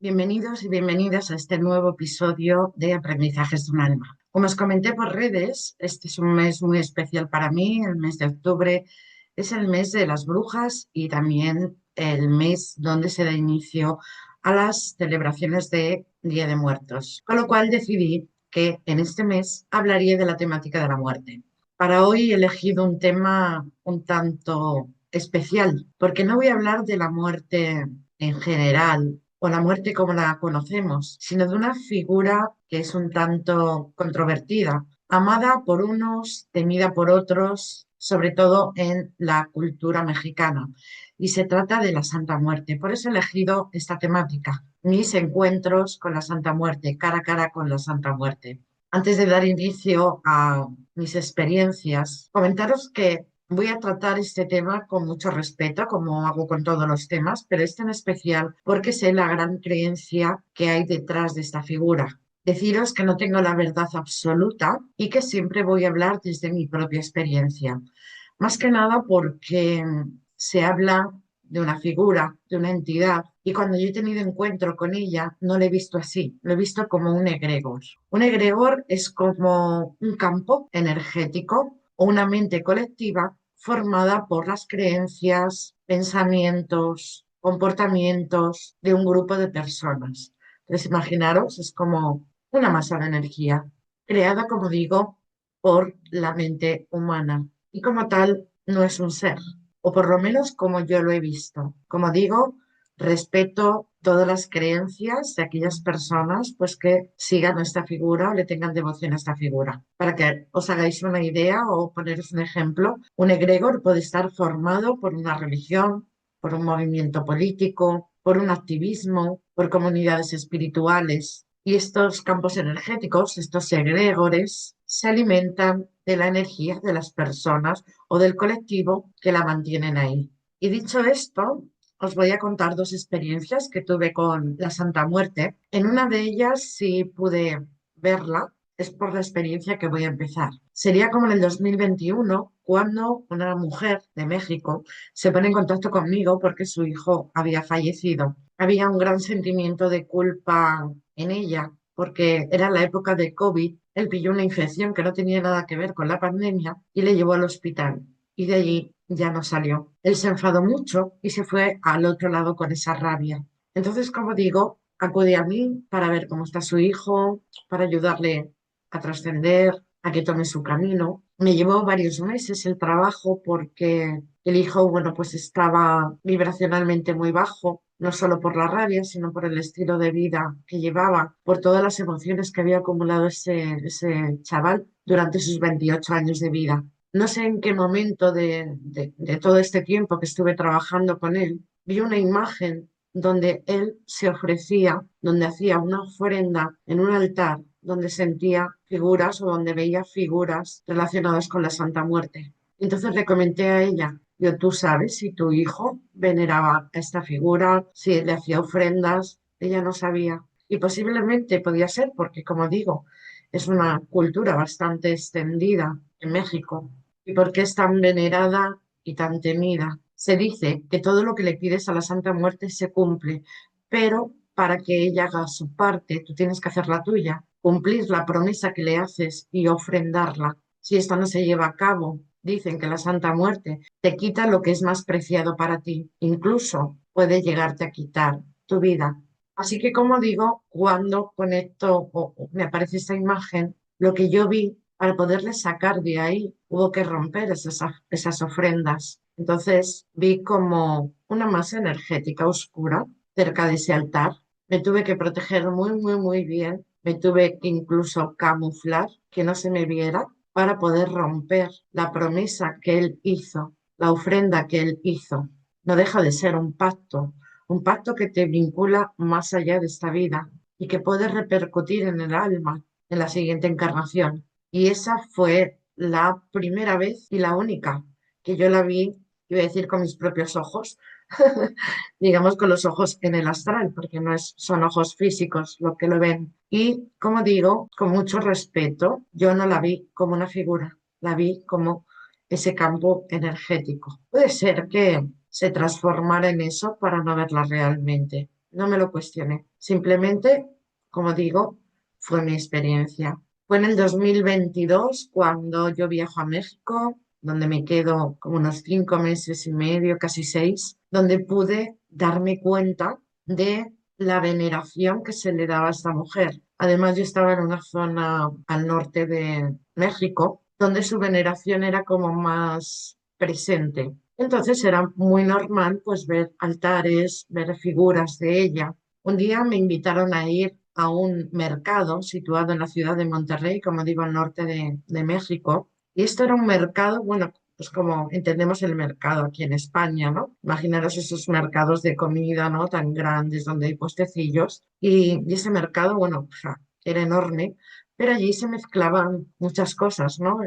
Bienvenidos y bienvenidas a este nuevo episodio de Aprendizajes de un alma. Como os comenté por redes, este es un mes muy especial para mí. El mes de octubre es el mes de las brujas y también el mes donde se da inicio a las celebraciones de Día de Muertos. Con lo cual decidí que en este mes hablaría de la temática de la muerte. Para hoy he elegido un tema un tanto especial, porque no voy a hablar de la muerte en general o la muerte como la conocemos, sino de una figura que es un tanto controvertida, amada por unos, temida por otros, sobre todo en la cultura mexicana. Y se trata de la Santa Muerte. Por eso he elegido esta temática, mis encuentros con la Santa Muerte, cara a cara con la Santa Muerte. Antes de dar inicio a mis experiencias, comentaros que voy a tratar este tema con mucho respeto, como hago con todos los temas, pero este en especial porque sé la gran creencia que hay detrás de esta figura. Deciros que no tengo la verdad absoluta y que siempre voy a hablar desde mi propia experiencia. Más que nada porque se habla de una figura, de una entidad, y cuando yo he tenido encuentro con ella, no lo he visto así, lo he visto como un egregor. Un egregor es como un campo energético o una mente colectiva formada por las creencias, pensamientos, comportamientos de un grupo de personas. Entonces, imaginaros, es como una masa de energía creada, como digo, por la mente humana y como tal no es un ser, o por lo menos como yo lo he visto. Como digo, respeto todas las creencias de aquellas personas pues que sigan esta figura o le tengan devoción a esta figura. Para que os hagáis una idea o poneros un ejemplo, un egregor puede estar formado por una religión, por un movimiento político, por un activismo, por comunidades espirituales. Y estos campos energéticos, estos egregores, se alimentan de la energía de las personas o del colectivo que la mantienen ahí. Y dicho esto, os voy a contar dos experiencias que tuve con la Santa Muerte. En una de ellas sí pude verla, es por la experiencia que voy a empezar. Sería como en el 2021, cuando una mujer de México se pone en contacto conmigo porque su hijo había fallecido. Había un gran sentimiento de culpa en ella porque era la época de COVID. Él pilló una infección que no tenía nada que ver con la pandemia y le llevó al hospital. Y de allí ya no salió. Él se enfadó mucho y se fue al otro lado con esa rabia. Entonces, como digo, acude a mí para ver cómo está su hijo, para ayudarle a trascender, a que tome su camino. Me llevó varios meses el trabajo porque el hijo, bueno, pues estaba vibracionalmente muy bajo, no solo por la rabia, sino por el estilo de vida que llevaba, por todas las emociones que había acumulado ese chaval durante sus 28 años de vida. No sé en qué momento de todo este tiempo que estuve trabajando con él, vi una imagen donde él se ofrecía, donde hacía una ofrenda en un altar, donde sentía figuras o donde veía figuras relacionadas con la Santa Muerte. Entonces le comenté a ella, yo, tú sabes si tu hijo veneraba a esta figura, si le hacía ofrendas, ella no sabía. Y posiblemente podía ser porque, como digo, es una cultura bastante extendida en México. ¿Y por qué es tan venerada y tan temida? Se dice que todo lo que le pides a la Santa Muerte se cumple, pero para que ella haga su parte, tú tienes que hacer la tuya, cumplir la promesa que le haces y ofrendarla. Si esto no se lleva a cabo, dicen que la Santa Muerte te quita lo que es más preciado para ti, incluso puede llegarte a quitar tu vida. Así que, como digo, cuando conecto o me aparece esta imagen, lo que yo vi para poderle sacar de ahí, hubo que romper esas ofrendas. Entonces vi como una masa energética oscura cerca de ese altar. Me tuve que proteger muy, muy, muy bien. Me tuve que incluso camuflar, que no se me viera, para poder romper la promesa que él hizo, la ofrenda que él hizo. No deja de ser un pacto que te vincula más allá de esta vida y que puede repercutir en el alma en la siguiente encarnación. Y esa fue la primera vez y la única que yo la vi, iba a decir con mis propios ojos, digamos con los ojos en el astral, porque no son ojos físicos lo que lo ven. Y como digo, con mucho respeto, yo no la vi como una figura, la vi como ese campo energético. Puede ser que se transformara en eso para no verla realmente. no me lo cuestioné. Simplemente, como digo, fue mi experiencia. Fue en el 2022 cuando yo viajo a México, donde me quedo como unos 5 meses y medio, casi 6, donde pude darme cuenta de la veneración que se le daba a esta mujer. Además, yo estaba en una zona al norte de México, donde su veneración era como más presente. Entonces era muy normal pues ver altares, ver figuras de ella. Un día me invitaron a ir a un mercado situado en la ciudad de Monterrey, como digo, al norte de México. Y esto era un mercado, bueno, pues como entendemos el mercado aquí en España, ¿no? Imaginaros esos mercados de comida, ¿no? Tan grandes donde hay puestecillos. Y ese mercado, bueno, o sea, era enorme, pero allí se mezclaban muchas cosas, ¿no?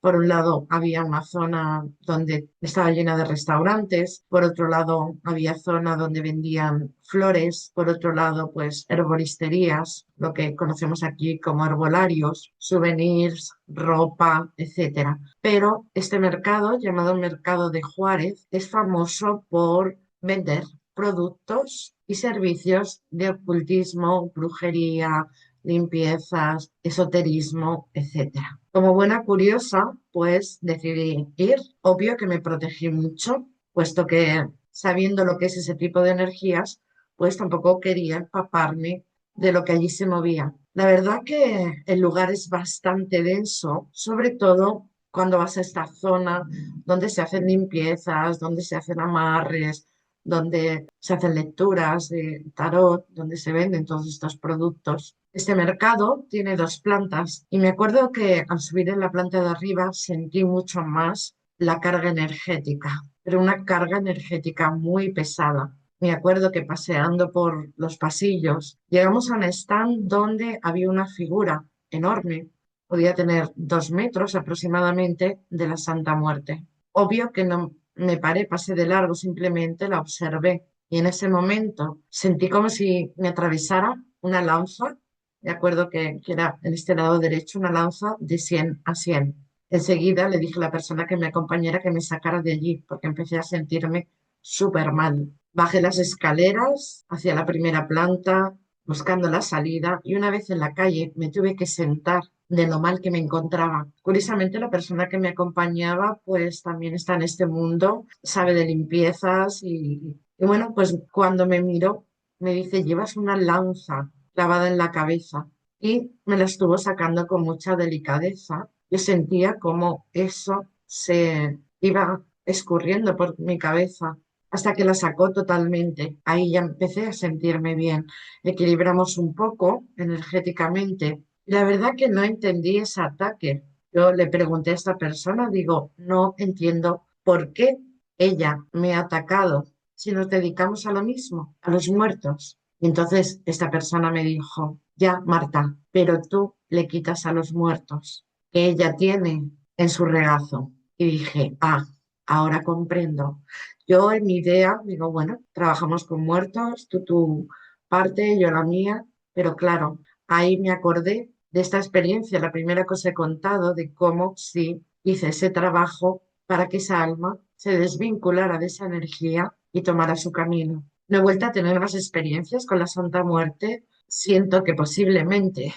Por un lado había una zona donde estaba llena de restaurantes, por otro lado había zona donde vendían flores, por otro lado pues herboristerías, lo que conocemos aquí como herbolarios, souvenirs, ropa, etcétera. Pero este mercado, llamado Mercado de Juárez, es famoso por vender productos y servicios de ocultismo, brujería, limpiezas, esoterismo, etcétera. Como buena curiosa, pues decidí ir. Obvio que me protegí mucho, puesto que sabiendo lo que es ese tipo de energías, pues tampoco quería empaparme de lo que allí se movía. La verdad que el lugar es bastante denso, sobre todo cuando vas a esta zona donde se hacen limpiezas, donde se hacen amarres, donde se hacen lecturas de tarot, donde se venden todos estos productos. Este mercado tiene 2 plantas y me acuerdo que al subir en la planta de arriba sentí mucho más la carga energética, pero una carga energética muy pesada. Me acuerdo que paseando por los pasillos llegamos a un stand donde había una figura enorme, podía tener 2 metros aproximadamente, de la Santa Muerte. Obvio que no me paré, pasé de largo, simplemente la observé y en ese momento sentí como si me atravesara una lanza. Me acuerdo que era en este lado derecho una lanza de 100 a 100. Enseguida le dije a la persona que me acompañara que me sacara de allí porque empecé a sentirme súper mal. Bajé las escaleras hacia la primera planta buscando la salida y una vez en la calle me tuve que sentar de lo mal que me encontraba. Curiosamente, la persona que me acompañaba pues también está en este mundo, sabe de limpiezas y bueno, pues cuando me miró me dice, llevas una lanza clavada en la cabeza y me la estuvo sacando con mucha delicadeza. Yo sentía como eso se iba escurriendo por mi cabeza hasta que la sacó totalmente. Ahí ya empecé a sentirme bien. Equilibramos un poco energéticamente. La verdad que no entendí ese ataque. Yo le pregunté a esta persona, digo, no entiendo por qué ella me ha atacado si nos dedicamos a lo mismo, a los muertos. Y entonces esta persona me dijo, ya, Marta, pero tú le quitas a los muertos que ella tiene en su regazo. Y dije, ah, ahora comprendo. Yo en mi idea digo, bueno, trabajamos con muertos, tú tu parte, yo la mía, pero claro, ahí me acordé de esta experiencia, la primera que os he contado, de cómo sí hice ese trabajo para que esa alma se desvinculara de esa energía y tomara su camino. No he vuelto a tener más experiencias con la Santa Muerte. Siento que posiblemente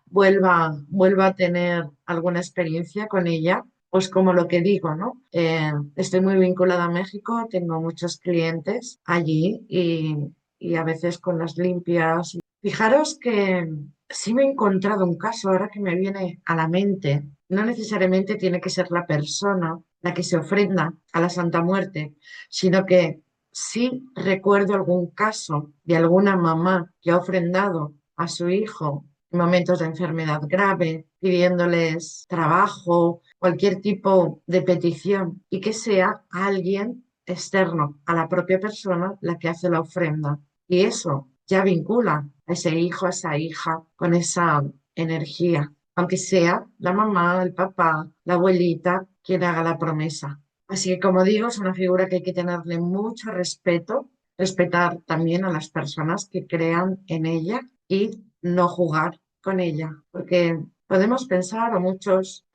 vuelva a tener alguna experiencia con ella, pues como lo que digo, ¿no? Estoy muy vinculada a México, tengo muchos clientes allí y a veces con las limpias. Fijaros que sí me he encontrado un caso ahora que me viene a la mente. No necesariamente tiene que ser la persona la que se ofrenda a la Santa Muerte, sino que sí recuerdo algún caso de alguna mamá que ha ofrendado a su hijo en momentos de enfermedad grave, pidiéndoles trabajo, cualquier tipo de petición, y que sea alguien externo a la propia persona la que hace la ofrenda. Y eso ya vincula a ese hijo, a esa hija, con esa energía, aunque sea la mamá, el papá, la abuelita quien haga la promesa. Así que, como digo, es una figura que hay que tenerle mucho respeto, respetar también a las personas que crean en ella y no jugar con ella, porque podemos pensar, o muchos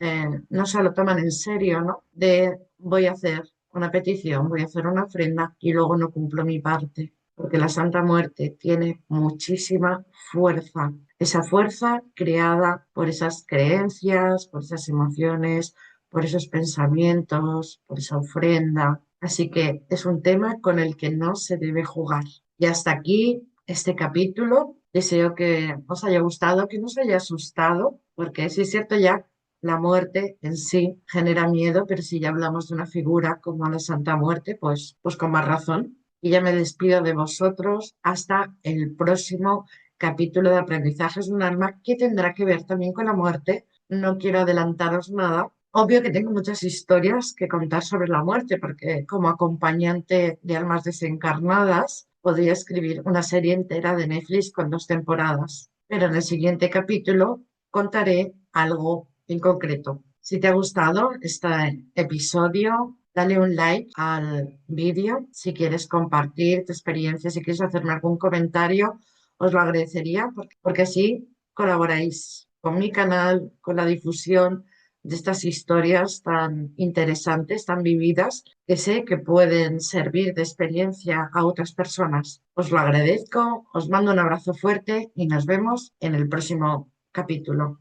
no se lo toman en serio, ¿no? De voy a hacer una petición, voy a hacer una ofrenda y luego no cumplo mi parte. porque la Santa Muerte tiene muchísima fuerza. Esa fuerza creada por esas creencias, por esas emociones, por esos pensamientos, por esa ofrenda. Así que es un tema con el que no se debe jugar. Y hasta aquí este capítulo. Deseo que os haya gustado, que no os haya asustado, porque sí es cierto ya, la muerte en sí genera miedo, pero si ya hablamos de una figura como la Santa Muerte, pues con más razón. Y ya me despido de vosotros hasta el próximo capítulo de Aprendizajes de un alma, que tendrá que ver también con la muerte. No quiero adelantaros nada. Obvio que tengo muchas historias que contar sobre la muerte, porque como acompañante de almas desencarnadas, podría escribir una serie entera de Netflix con 2 temporadas. Pero en el siguiente capítulo contaré algo en concreto. Si te ha gustado este episodio, dale un like al vídeo. Si quieres compartir tu experiencia, si quieres hacerme algún comentario, os lo agradecería porque así colaboráis con mi canal, con la difusión de estas historias tan interesantes, tan vividas, que sé que pueden servir de experiencia a otras personas. Os lo agradezco, os mando un abrazo fuerte y nos vemos en el próximo capítulo.